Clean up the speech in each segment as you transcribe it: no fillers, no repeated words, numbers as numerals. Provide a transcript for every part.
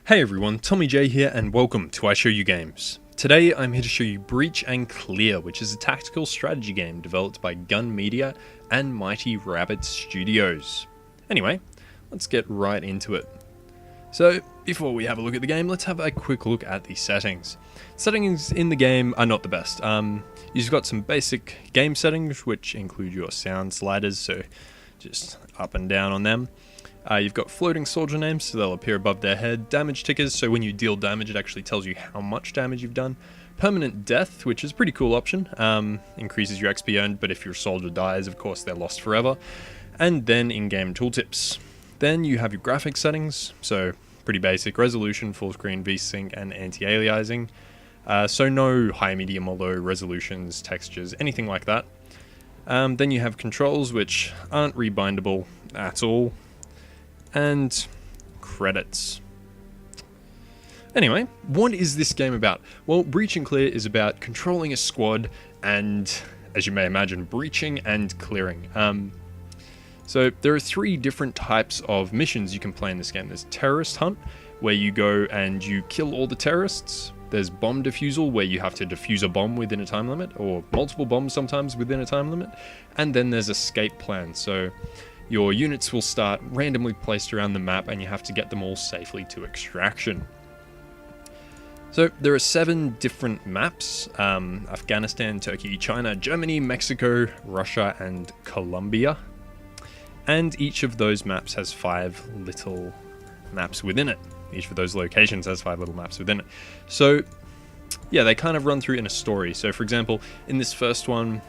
Hey everyone, Tommy J here and welcome to I Show You Games. Today I'm here to show you Breach and Clear, which is a tactical strategy game developed by Gun Media and Mighty Rabbit Studios. Anyway, let's get right into it. So, before we have a look at the game, let's have a quick look at the settings. Settings in the game are not the best. You've got some basic game settings, which include your sound sliders, so just up and down on them. You've got floating soldier names, so they'll appear above their head. Damage tickers, so when you deal damage, it actually tells you how much damage you've done. Permanent death, which is a pretty cool option. Increases your XP earned, but if your soldier dies, of course, they're lost forever. And then in-game tooltips. Then you have your graphics settings, so pretty basic. Resolution, full screen, VSync, and anti-aliasing. So no high, medium, or low resolutions, textures, anything like that. Then you have controls, which aren't rebindable at all. And credits. Anyway, what is this game about? Well, Breach and Clear is about controlling a squad and, as you may imagine, breaching and clearing. So there are three different types of missions you can play in this game. There's Terrorist Hunt, where you go and you kill all the terrorists. There's Bomb Defusal, where you have to defuse a bomb within a time limit, or multiple bombs sometimes within a time limit. And then there's Escape Plan, so your units will start randomly placed around the map and you have to get them all safely to extraction. So there are 7 different maps: Afghanistan, Turkey, China, Germany, Mexico, Russia, and Colombia. And each of those maps has 5 little maps within it. Each of those locations has 5 little maps within it. So yeah, they kind of run through in a story. So for example, in this first one,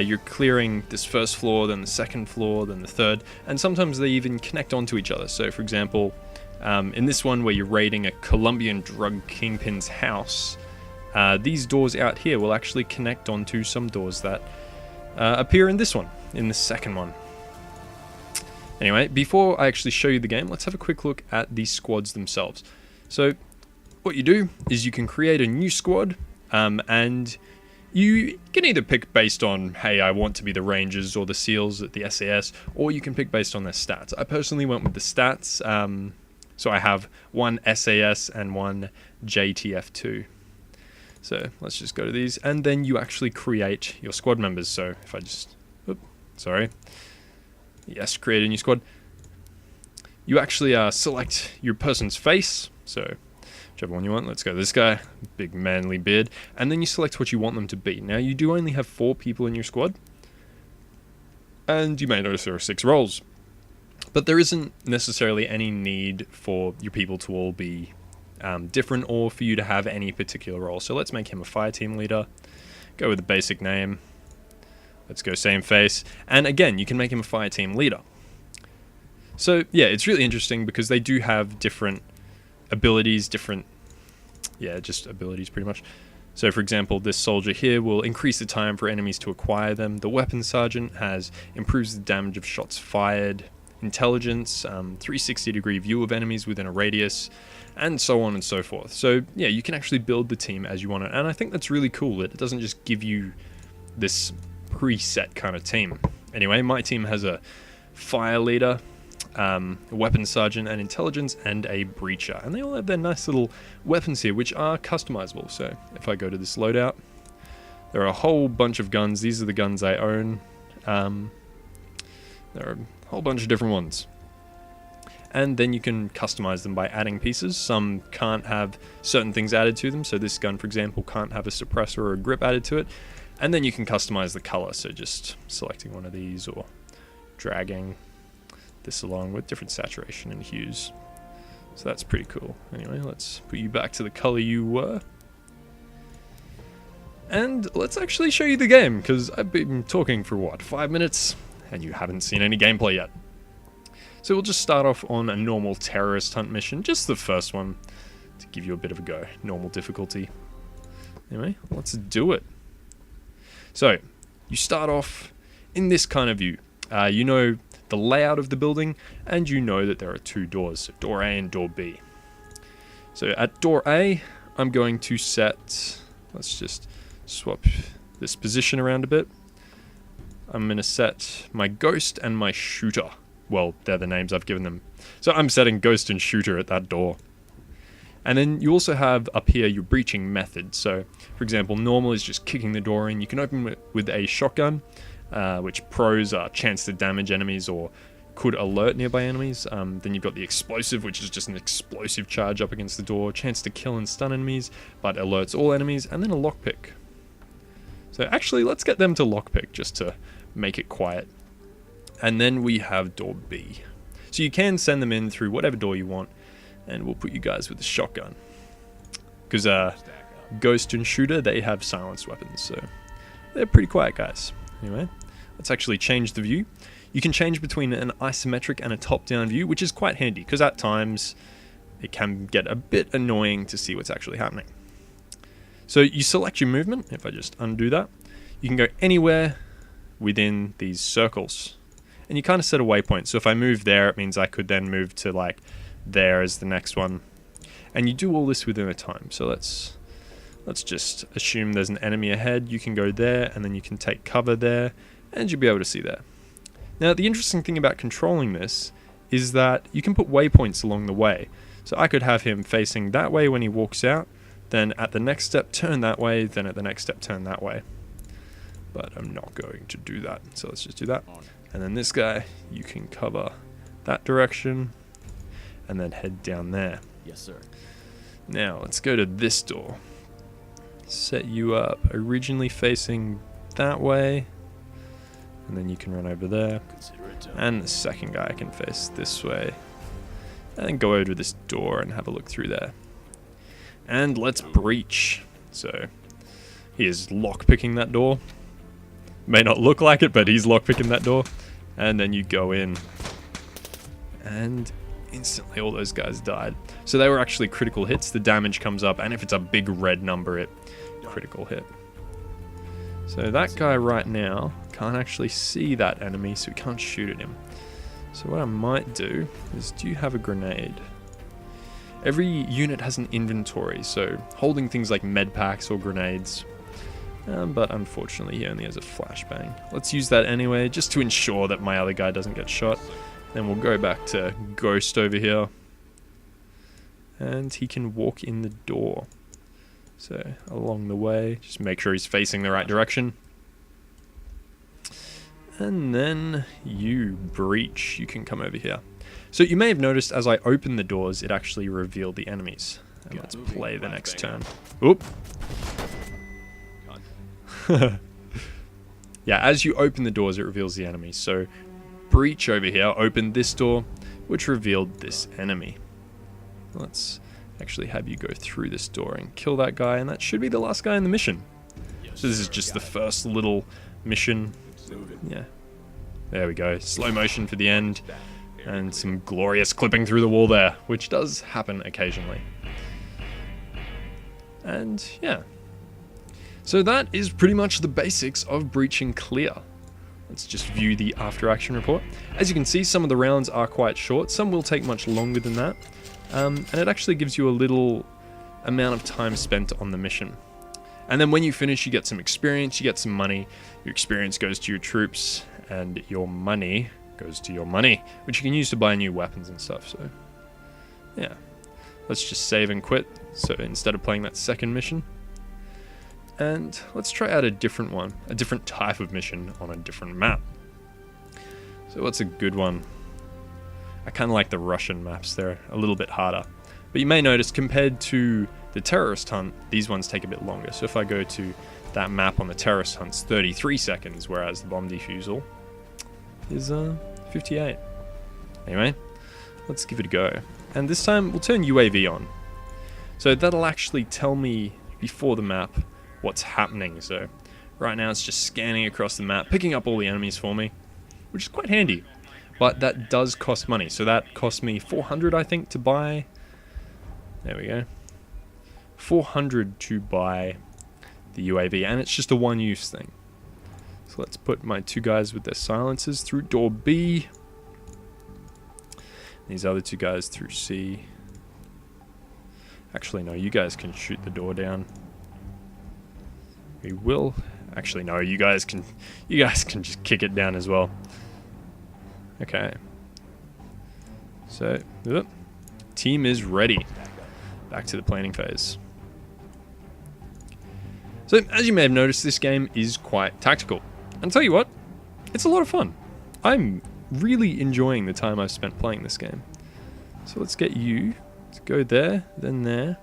you're clearing this first floor, then the second floor, then the third, and sometimes they even connect onto each other. So for example, in this one where you're raiding a Colombian drug kingpin's house, these doors out here will actually connect onto some doors that appear in this one, in the second one. Anyway, before I actually show you the game, let's have a quick look at the squads themselves. So what you do is you can create a new squad, and you can either pick based on, hey, I want to be the Rangers or the SEALs at the SAS, or you can pick based on their stats. I personally went with the stats, so I have 1 SAS and 1 JTF2. So let's just go to these, and then you actually create your squad members. So if I just, create a new squad. You actually select your person's face, so whichever one you want. Let's go this guy, big manly beard, and then you select what you want them to be. Now you do only have 4 people in your squad, and you may notice there are 6 roles, but there isn't necessarily any need for your people to all be different or for you to have any particular role. So let's make him a fire team leader, go with the basic name, let's go same face, and again you can make him a fire team leader. So yeah, it's really interesting because they do have different abilities, just abilities pretty much. So for example, this soldier here will increase the time for enemies to acquire them. The weapon sergeant improves the damage of shots fired, intelligence, 360 degree view of enemies within a radius, and so on and so forth. So yeah, you can actually build the team as you want it, and I think that's really cool that it doesn't just give you this preset kind of team. Anyway, my team has a fire leader, a weapon sergeant, an intelligence, and a breacher, and they all have their nice little weapons here, which are customizable. So if I go to this loadout, there are a whole bunch of guns. These are the guns I own. There are a whole bunch of different ones, and then you can customize them by adding pieces. Some can't have certain things added to them, so this gun, for example, can't have a suppressor or a grip added to it. And then you can customize the color, so just selecting one of these or dragging this along with different saturation and hues. So that's pretty cool. Anyway, let's put you back to the color you were. And let's actually show you the game, because I've been talking for what, 5 minutes? And you haven't seen any gameplay yet. So we'll just start off on a normal terrorist hunt mission, just the first one, to give you a bit of a go. Normal difficulty. Anyway, let's do it. So, you start off in this kind of view. You know the layout of the building, and you know that there are 2 doors, so door A and door B. So at door A, I'm going to set, let's just swap this position around a bit. I'm going to set my ghost and my shooter. Well, they're the names I've given them. So I'm setting ghost and shooter at that door. And then you also have up here your breaching method. So, for example, normal is just kicking the door in. You can open it with a shotgun, which pros are chance to damage enemies or could alert nearby enemies. Then you've got the explosive, which is just an explosive charge up against the door, chance to kill and stun enemies, but alerts all enemies, and then a lockpick. So actually, let's get them to lockpick just to make it quiet. And then we have door B. So you can send them in through whatever door you want, and we'll put you guys with the shotgun. Because Ghost and Shooter, they have silenced weapons, so they're pretty quiet guys. Anyway, let's actually change the view. You can change between an isometric and a top-down view, which is quite handy, because at times it can get a bit annoying to see what's actually happening. So you select your movement. If I just undo that, you can go anywhere within these circles. And you kind of set a waypoint. So if I move there, it means I could then move to like there as the next one. And you do all this within a time. So let's just assume there's an enemy ahead. You can go there, and then you can take cover there, and you'll be able to see there. Now, the interesting thing about controlling this is that you can put waypoints along the way. So I could have him facing that way when he walks out, then at the next step turn that way, then at the next step turn that way. But I'm not going to do that, so let's just do that. And then this guy, you can cover that direction, and then head down there. Yes, sir. Now, let's go to this door. Set you up originally facing that way, and then you can run over there. And the second guy can face this way. And then go over to this door and have a look through there. And let's breach. So, he is lockpicking that door. May not look like it, but he's lockpicking that door. And then you go in. And instantly all those guys died. So they were actually critical hits. The damage comes up, and if it's a big red number, it critical hit. So that guy right now can't actually see that enemy, so we can't shoot at him. So what I might do is, do you have a grenade? Every unit has an inventory, so holding things like med packs or grenades. But unfortunately he only has a flashbang. Let's use that anyway, just to ensure that my other guy doesn't get shot. Then we'll go back to Ghost over here. And he can walk in the door. So along the way, just make sure he's facing the right direction. And then you breach. You can come over here. So you may have noticed as I opened the doors, it actually revealed the enemies. And let's play the next turn. Oop. Yeah, as you open the doors, it reveals the enemies. So breach over here opened this door, which revealed this enemy. Let's actually have you go through this door and kill that guy, and that should be the last guy in the mission. So this is just the first little mission. Yeah. There we go. Slow motion for the end. And some glorious clipping through the wall there, which does happen occasionally. And yeah. So that is pretty much the basics of Breach and Clear. Let's just view the after action report. As you can see, some of the rounds are quite short. Some will take much longer than that. And it actually gives you a little amount of time spent on the mission. And then when you finish, you get some experience, you get some money. Your experience goes to your troops, and your money goes to your money, which you can use to buy new weapons and stuff. So yeah, let's just save and quit. So instead of playing that second mission, and let's try out a different one, a different type of mission on a different map. So what's a good one? I kind of like the Russian maps. They're a little bit harder, but you may notice compared to the terrorist hunt, these ones take a bit longer. So if I go to that map on the terrorist hunt's 33 seconds, whereas the bomb defusal is 58. Anyway, let's give it a go. And this time we'll turn UAV on. So that'll actually tell me before the map what's happening. So right now it's just scanning across the map, picking up all the enemies for me, which is quite handy. But that does cost money. So that cost me 400, I think, to buy. There we go. 400 to buy the UAV, and it's just a one-use thing. So let's put my two guys with their silencers through door B. These other two guys through C. Actually, no, you guys can shoot the door down. We will. Actually, no, you guys can just kick it down as well. Okay. So, team is ready. back to the planning phase. So, as you may have noticed, this game is quite tactical. And I'll tell you what, it's a lot of fun. I'm really enjoying the time I've spent playing this game. So let's get you to go there, then there,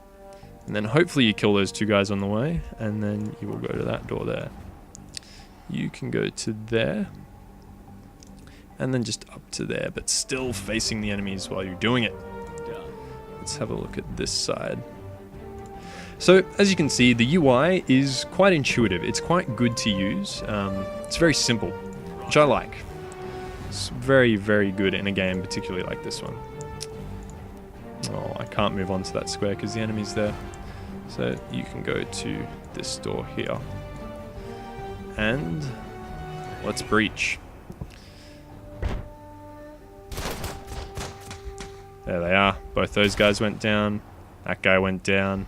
and then hopefully you kill those two guys on the way, and then you will go to that door there. You can go to there, and then just up to there, but still facing the enemies while you're doing it. Let's have a look at this side. So, as you can see, the UI is quite intuitive. It's quite good to use. It's very simple, which I like. It's very, very good in a game, particularly like this one. Oh, I can't move on to that square because the enemy's there. So, you can go to this door here. And let's breach. There they are. Both those guys went down. That guy went down.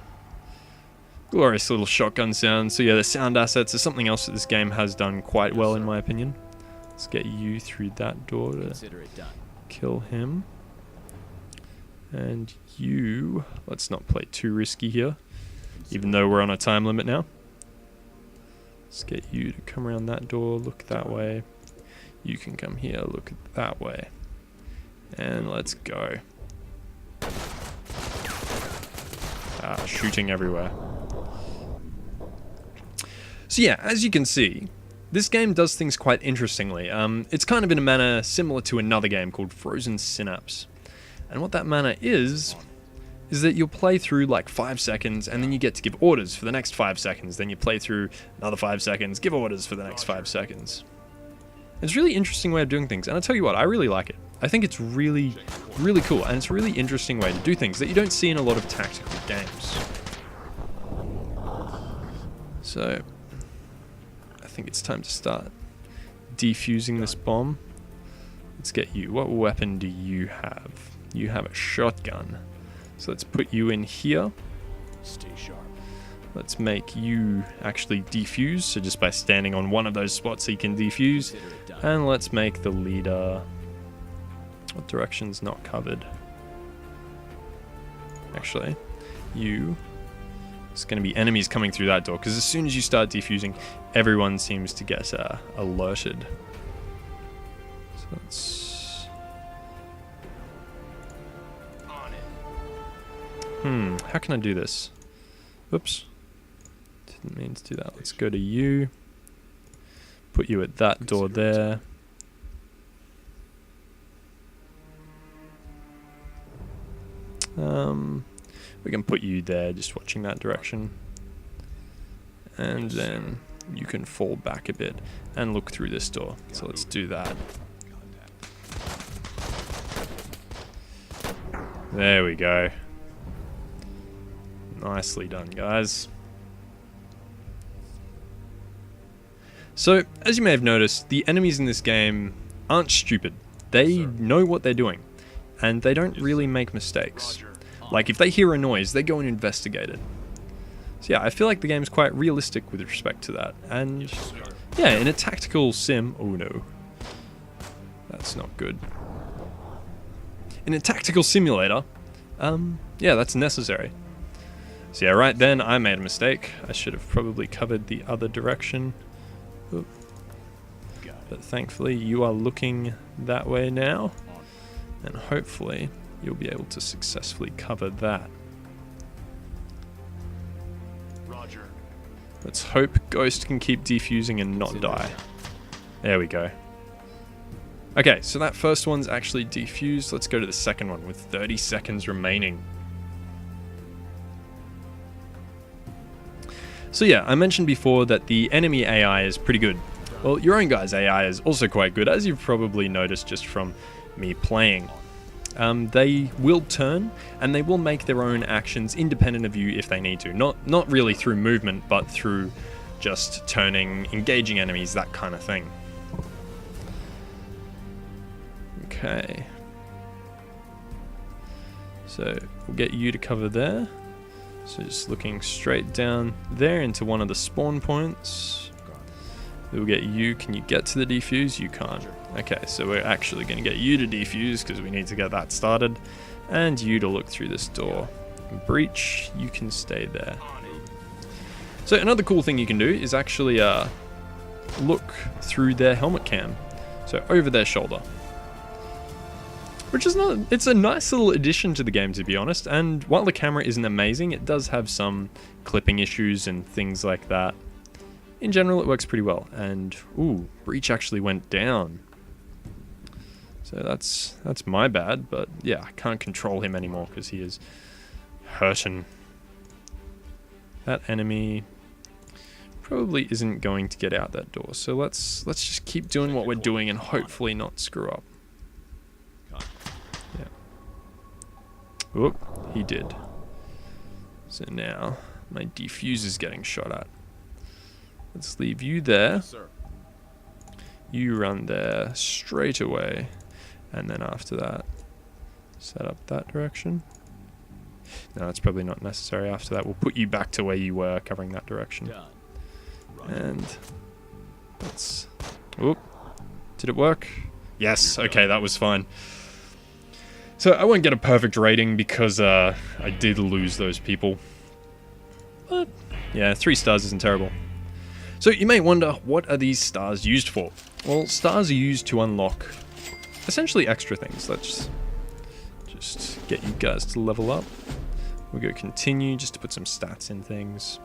Glorious little shotgun sound. So yeah, the sound assets are something else that this game has done quite well in my opinion. Let's get you through that door to kill him. And you, let's not play too risky here, even though we're on a time limit now. Let's get you to come around that door, look that way. You can come here, look that way. And let's go. Shooting everywhere. So yeah, as you can see, this game does things quite interestingly. It's kind of in a manner similar to another game called Frozen Synapse. And what that manner is that you'll play through like 5 seconds and then you get to give orders for the next 5 seconds. Then you play through another 5 seconds, give orders for the next 5 seconds. It's a really interesting way of doing things. And I'll tell you what, I really like it. I think it's really, really cool. And it's a really interesting way to do things that you don't see in a lot of tactical games. So I think it's time to start defusing this bomb. Let's get you. What weapon do you have? You have a shotgun. So let's put you in here. Stay sharp. Let's make you actually defuse. So just by standing on one of those spots, he can defuse. And let's make the leader. What direction's not covered? Actually, you. It's going to be enemies coming through that door because as soon as you start defusing, everyone seems to get alerted. So let's. How can I do this? Oops. Didn't mean to do that. Let's go to you. Put you at that door there. We can put you there, just watching that direction. And then you can fall back a bit and look through this door. So let's do that. There we go. Nicely done, guys. So, as you may have noticed, the enemies in this game aren't stupid. They know what they're doing, and they don't really make mistakes. Like, if they hear a noise, they go and investigate it. So yeah, I feel like the game's quite realistic with respect to that. And yeah, in a tactical sim... Oh no. That's not good. In a tactical simulator, yeah, that's necessary. So yeah, right then, I made a mistake. I should have probably covered the other direction. Oop. But thankfully, you are looking that way now. And hopefully, you'll be able to successfully cover that. Roger. Let's hope Ghost can keep defusing and not die. There we go. Okay, so that first one's actually defused. Let's go to the second one with 30 seconds remaining. So yeah, I mentioned before that the enemy AI is pretty good. Well, your own guy's AI is also quite good, as you've probably noticed just from me playing. They will turn, and they will make their own actions independent of you if they need to. Not really through movement, but through just turning, engaging enemies, that kind of thing. Okay. So, we'll get you to cover there. So just looking straight down there into one of the spawn points. We'll get you. Can you get to the defuse? You can't. Okay, so we're actually going to get you to defuse because we need to get that started. And you to look through this door. Breach, you can stay there. So another cool thing you can do is actually look through their helmet cam, so over their shoulder, which is not, it's a nice little addition to the game, to be honest. And while the camera isn't amazing, it does have some clipping issues and things like that. In general, it works pretty well. And ooh, Breach actually went down, so that's my bad. But yeah, I can't control him anymore because he is hurting. That enemy probably isn't going to get out that door, so let's just keep doing what we're doing and hopefully not screw up. Yeah. Whoop, he did. So now my defuse is getting shot at. Let's leave you there. You run there straight away, and then after that set up that direction. No, it's probably not necessary. After that, we'll put you back to where you were, covering that direction. And let's... Oop. Did it work? Yes. Okay, that was fine. So I won't get a perfect rating because I did lose those people. But yeah, 3 stars isn't terrible. So you may wonder, what are these stars used for? Well, stars are used to unlock essentially extra things. Let's just get you guys to level up. We'll go continue just to put some stats in things.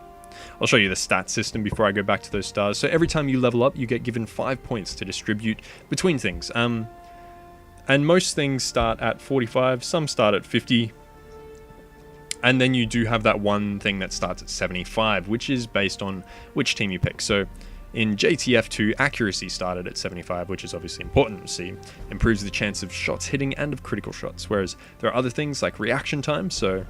I'll show you the stat system before I go back to those stars. So every time you level up, you get given 5 points to distribute between things. And most things start at 45, some start at 50. And then you do have that one thing that starts at 75, which is based on which team you pick. So in JTF2, accuracy started at 75, which is obviously important to see. Improves the chance of shots hitting and of critical shots. Whereas there are other things like reaction time, so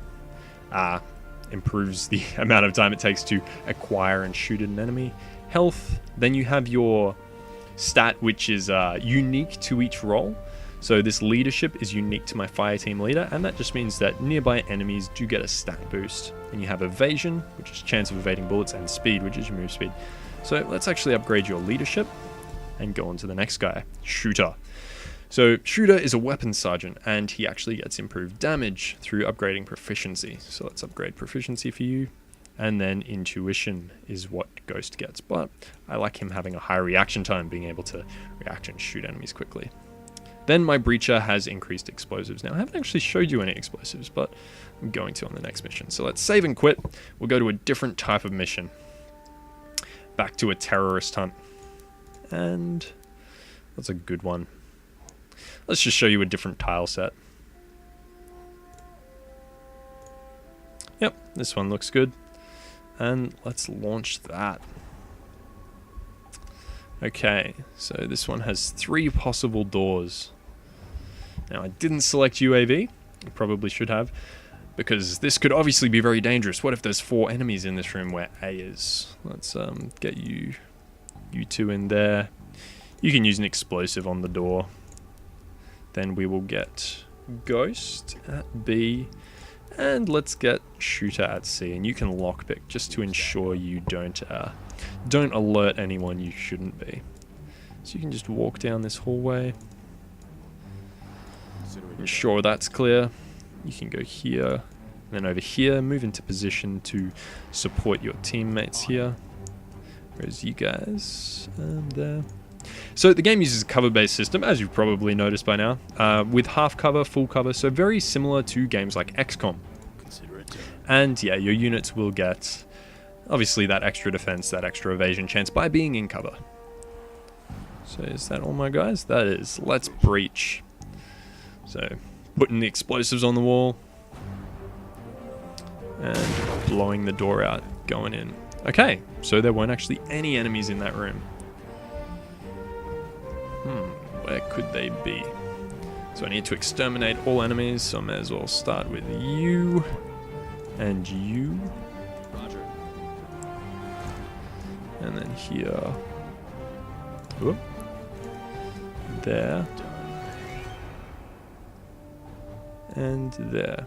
improves the amount of time it takes to acquire and shoot an enemy. Health, then you have your stat, which is unique to each role. So this leadership is unique to my fire team leader, and that just means that nearby enemies do get a stat boost. And you have evasion, which is chance of evading bullets, and speed, which is your move speed. So let's actually upgrade your leadership and go on to the next guy, Shooter. So Shooter is a weapons sergeant, and he actually gets improved damage through upgrading proficiency. So let's upgrade proficiency for you. And then intuition is what Ghost gets, but I like him having a high reaction time, being able to react and shoot enemies quickly. Then my Breacher has increased explosives. Now I haven't actually showed you any explosives, but I'm going to on the next mission. So let's save and quit. We'll go to a different type of mission. Back to a terrorist hunt. And that's a good one. Let's just show you a different tile set. Yep, this one looks good. And let's launch that. Okay, so this one has 3 possible doors. Now I didn't select UAV, I probably should have, because this could obviously be very dangerous. What if there's 4 enemies in this room where A is? Let's get you 2 in there. You can use an explosive on the door. Then we will get Ghost at B, and let's get Shooter at C. And you can lockpick just to ensure you don't alert anyone you shouldn't be. So you can just walk down this hallway. Ensure that's clear. You can go here, and then over here, move into position to support your teammates here. Whereas you guys, there. So the game uses a cover-based system, as you've probably noticed by now, with half cover, full cover, so very similar to games like XCOM. And yeah, your units will get, obviously, that extra defense, that extra evasion chance by being in cover. So is that all, my guys? That is. Let's breach. So putting the explosives on the wall and blowing the door out, going in. Okay, so there weren't actually any enemies in that room. Where could they be? So I need to exterminate all enemies, so I may as well start with you and you. Roger. And then here. Whoop. There. And there.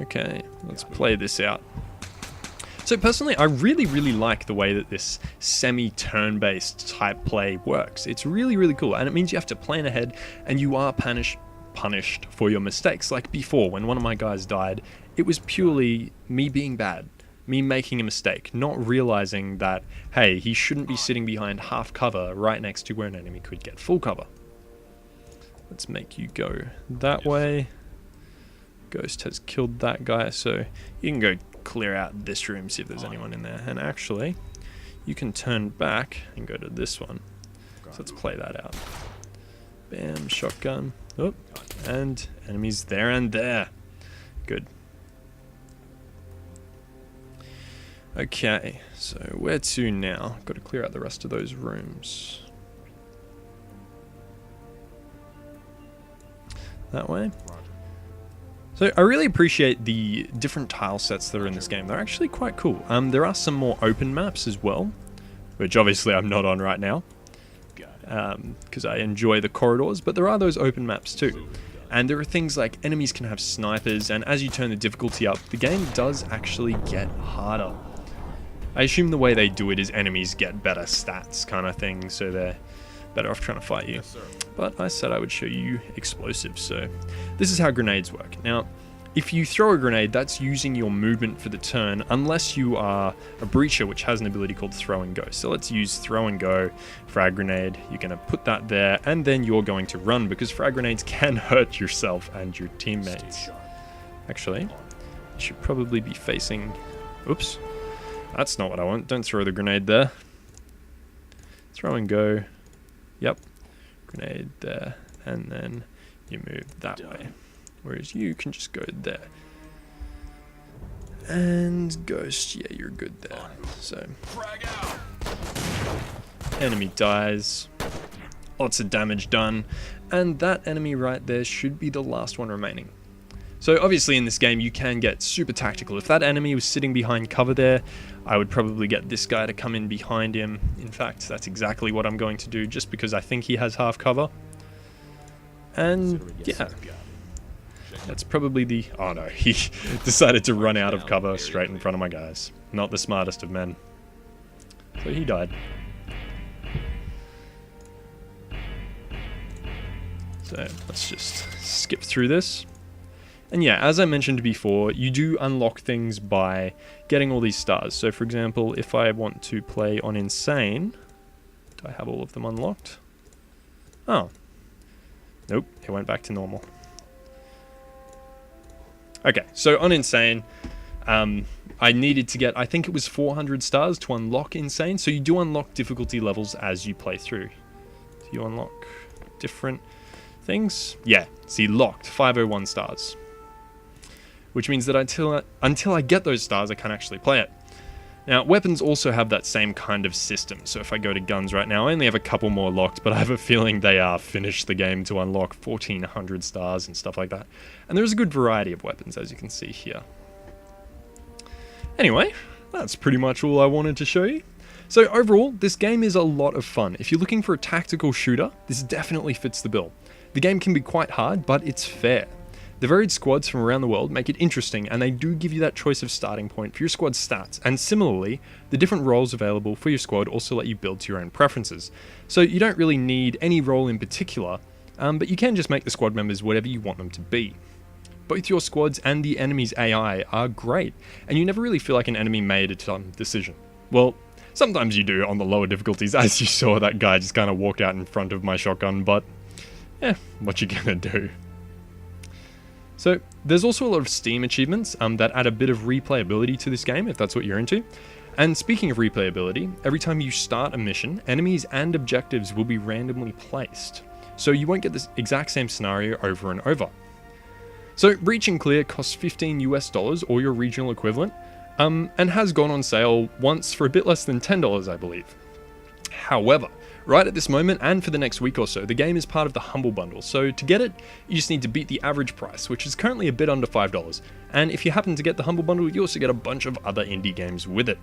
Okay, let's play this out. So personally, I really like the way that this semi-turn-based type play works. It's really cool, and it means you have to plan ahead, and you are punished for your mistakes. Like before, when one of my guys died, it was purely me being bad, me making a mistake, not realizing that, hey, he shouldn't be sitting behind half cover right next to where an enemy could get full cover. Let's make you go that way. Ghost has killed that guy, so you can go clear out this room, see if there's anyone in there. And actually, you can turn back and go to this one. So let's play that out. Bam, shotgun. Oh, and enemies there and there. Good. Okay, so where to now? Got to clear out the rest of those rooms. That way. So I really appreciate the different tile sets that are in this game. They're actually quite cool. There are some more open maps as well, which obviously I'm not on right now, because I enjoy the corridors, but there are those open maps too. And there are things like enemies can have snipers, and as you turn the difficulty up, the game does actually get harder. I assume the way they do it is enemies get better stats kind of thing, so they're better off trying to fight you. Yes, but I said I would show you explosives, so this is how grenades work. Now, if you throw a grenade, that's using your movement for the turn, unless you are a breacher, which has an ability called throw and go. So let's use throw and go, frag grenade. You're going to put that there, and then you're going to run, because frag grenades can hurt yourself and your teammates. Actually, you should probably be facing... Oops. That's not what I want. Don't throw the grenade there. Throw and go. Yep. Grenade there. And then you move that way. Whereas you can just go there. And Ghost, yeah, you're good there. So, enemy dies. Lots of damage done. And that enemy right there should be the last one remaining. So obviously in this game you can get super tactical. If that enemy was sitting behind cover there, I would probably get this guy to come in behind him. In fact, that's exactly what I'm going to do, just because I think he has half cover. And yeah, that's probably the... Oh no, he decided to run out of cover straight in front of my guys. Not the smartest of men. So he died. So let's just skip through this. And yeah, as I mentioned before, you do unlock things by getting all these stars. So for example, if I want to play on Insane, do I have all of them unlocked? Oh. Nope, it went back to normal. Okay, so on Insane, I needed to get, I think it was 400 stars to unlock Insane. So you do unlock difficulty levels as you play through. Do you unlock different things? Yeah, see, locked, 501 stars. Which means that until I get those stars, I can't actually play it. Now, weapons also have that same kind of system. So if I go to guns right now, I only have a couple more locked, but I have a feeling they are finished the game to unlock 1400 stars and stuff like that. And there's a good variety of weapons, as you can see here. Anyway, that's pretty much all I wanted to show you. So overall, this game is a lot of fun. If you're looking for a tactical shooter, this definitely fits the bill. The game can be quite hard, but it's fair. The varied squads from around the world make it interesting, and they do give you that choice of starting point for your squad's stats, and similarly, the different roles available for your squad also let you build to your own preferences. So you don't really need any role in particular, but you can just make the squad members whatever you want them to be. Both your squads and the enemy's AI are great, and you never really feel like an enemy made a dumb decision. Well, sometimes you do on the lower difficulties, as you saw that guy just kind of walk out in front of my shotgun, but yeah, what you gonna do? So there's also a lot of Steam achievements that add a bit of replayability to this game, if that's what you're into. And speaking of replayability, every time you start a mission, enemies and objectives will be randomly placed. So you won't get this exact same scenario over and over. So Breach and Clear costs $15 US or your regional equivalent, and has gone on sale once for a bit less than $10, I believe. However, right at this moment and for the next week or so, the game is part of the Humble Bundle, so to get it, you just need to beat the average price, which is currently a bit under $5. And if you happen to get the Humble Bundle, you also get a bunch of other indie games with it.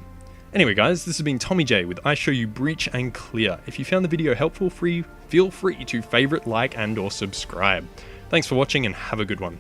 Anyway guys, this has been Tommy J with I Show You Breach and Clear. If you found the video helpful, feel free to favorite, like, and or subscribe. Thanks for watching and have a good one.